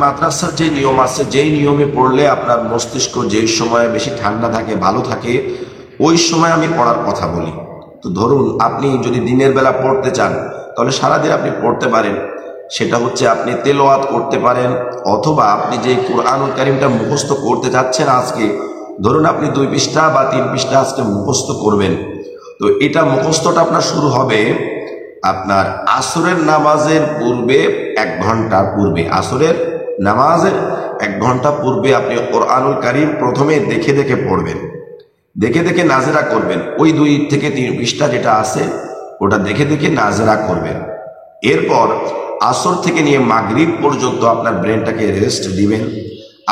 মাদ্রাসার যে নিয়ম আছে, যেই নিয়মে পড়লে আপনার মস্তিষ্ক যেই সময় বেশি ঠান্ডা থাকে, ভালো থাকে, ওই সময় আমি পড়ার কথা বলি। তো ধরুন আপনি যদি দিনের বেলা পড়তে চান তাহলে সারাদিন আপনি পড়তে পারেন। সেটা হচ্ছে আপনি তেলাওয়াত করতে পারেন, অথবা আপনি যে কোরআনুল কারীমটা মুখস্থ করতে যাচ্ছেন আজকে, ধরুন আপনি 2 পৃষ্ঠা বা 3 পৃষ্ঠা আজকে মুখস্থ করবেন। তো এটা মুখস্থটা আপনার শুরু হবে আপনার আসরের নামাজের পূর্বে 1 ঘন্টা পূর্বে। আসরের নামাজের 1 ঘন্টা পূর্বে আপনি কোরআনুল কারীম প্রথমে দেখে দেখে পড়বেন, দেখে দেখে নাজেরা করবেন। ওই 2 থেকে 3 পৃষ্ঠা যেটা আছে ওটা দেখে দেখে নাজেরা করবেন। এরপর আসর থেকে নিয়ে মাগরিব পর্যন্ত আপনার ব্রেনটাকে রেস্ট দিবেন।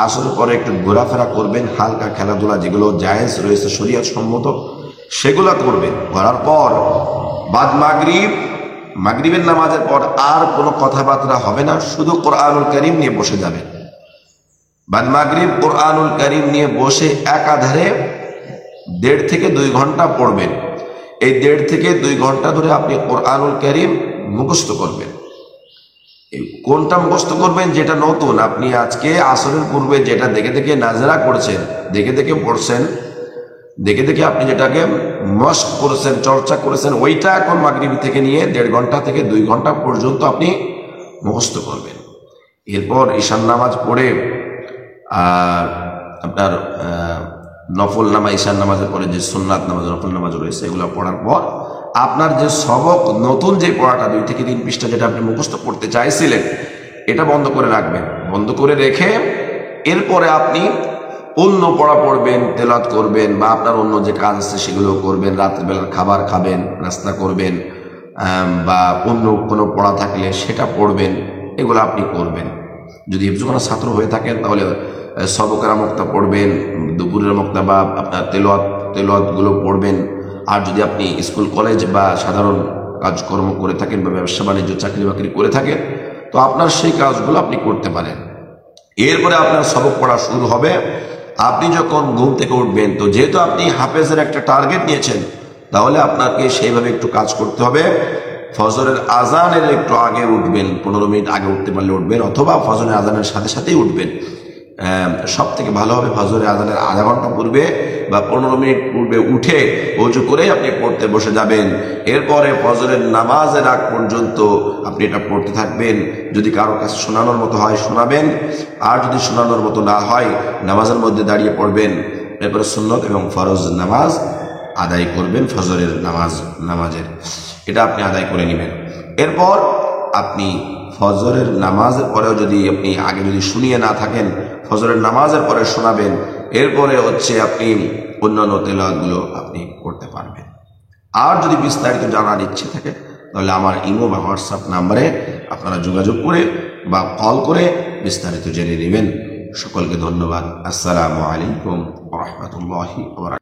আসরের পরে একটু ঘোরাফেরা করবেন, হালকা খেলাধুলা যেগুলো জায়েজ রয়েছে শরীয়ত সম্মত সেগুলো করবেন। করার পর বাদ মাগরিবের নামাজের পর আর কোনো কথাবার্তা হবে না, শুধু কোরআনুল কারীম নিয়ে বসে যাবেন। বাদ মাগরিব কোরআনুল কারীম নিয়ে বসে একাধারে 1.5 থেকে 2 ঘন্টা পড়বেন। এই 1.5 থেকে 2 ঘন্টা ধরে আপনি কোরআনুল কারীম মুখস্থ করবেন। কোনটা মুখস্থ করবেন? যেটা নতুন, আপনি আজকে আসরের পূর্বে যেটা দেখে দেখে নাজেরা করছেন, দেখে দেখে পড়ছেন, দেখে দেখে আপনি যেটাকে মস্ক করেছেন, চর্চা করেছেন, ওইটা এখন মাগরিব থেকে নিয়ে 1.5 ঘন্টা থেকে 2 ঘন্টা পর্যন্ত আপনি মুখস্থ করবেন। এরপর ঈশান নামাজ পড়ে আপনার নফল নামাজ, ঈশান নামাজের পরে যে সুন্নাত নামাজ, নফল নামাজ রয়েছে এগুলো পড়ার পর আপনার যে সবক নতুন যে পড়াটা 2 থেকে 3 পৃষ্ঠা যেটা আপনি মুখস্থ করতে চাইছিলেন এটা বন্ধ করে রাখবেন। বন্ধ করে রেখে এরপরে আপনি অন্য পড়া পড়বেন, তেলাওয়াত করবেন, বা আপনার অন্য যে কাজ আছে সেগুলো করবেন। রাত্রিবেলার খাবার খাবেন, নাস্তা করবেন, বা অন্য কোনো পড়া থাকলে সেটা পড়বেন। এগুলো আপনি করবেন। যদি হিফজখানার ছাত্র হয়ে থাকেন তাহলে সবকের মুক্তা পড়বেন, দুপুরের মুক্তা বা আপনার তেলাওয়াতগুলো পড়বেন। আর যদি আপনি স্কুল কলেজ বা সাধারণ কাজকর্ম করে থাকেন বা ব্যবসা বাণিজ্য চাকরি বাকরি করে থাকেন তো আপনার সেই কাজগুলো আপনি করতে পারেন। এরপরে আপনার সবক পড়া শুরু হবে। আপনি যখন ঘুম থেকে উঠবেন, তো যেহেতু আপনি হাফেজের একটা টার্গেট নিয়েছেন তাহলে আপনাকে সেইভাবে একটু কাজ করতে হবে। ফজরের আজানের একটু আগে উঠবেন, 15 মিনিট আগে উঠতে পারলে উঠবেন, অথবা ফজরের আজানের সাথে সাথেই উঠবেন। সব থেকে ভালো হবে ফজরের আজানের আধা ঘন্টা পূর্বে বা 15 মিনিট পূর্বে উঠে ওযু করে আপনি পড়তে বসে যাবেন। এরপরে ফজরের নামাজের আগ পর্যন্ত আপনি এটা পড়তে থাকবেন। যদি কারোর কাছে শোনানোর মতো হয় শোনাবেন, আর যদি শোনানোর মতো না হয় নামাজের মধ্যে দাঁড়িয়ে পড়বেন। এরপরে সুন্নত এবং ফরজ নামাজ আদায় করবেন। ফজরের নামাজের এটা আপনি আদায় করে নেবেন। এরপর আপনি ফজরের নামাজের পরেও যদি আপনি আগে যদি শুনিয়ে না থাকেন, ফজরের নামাজের পরে শোনাবেন। এরপরে হচ্ছে আপনি অন্যান্য তেলাওয়াতগুলো আপনি করতে পারবেন। আর যদি বিস্তারিত জানার ইচ্ছে থাকে তাহলে আমার ইমো বা হোয়াটসঅ্যাপ নাম্বারে আপনারা যোগাযোগ করে বা কল করে বিস্তারিত জেনে নেবেন। সকলকে ধন্যবাদ। আসসালামু আলাইকুম ওয়া রাহমাতুল্লাহি ওয়া বারাকাতুহু।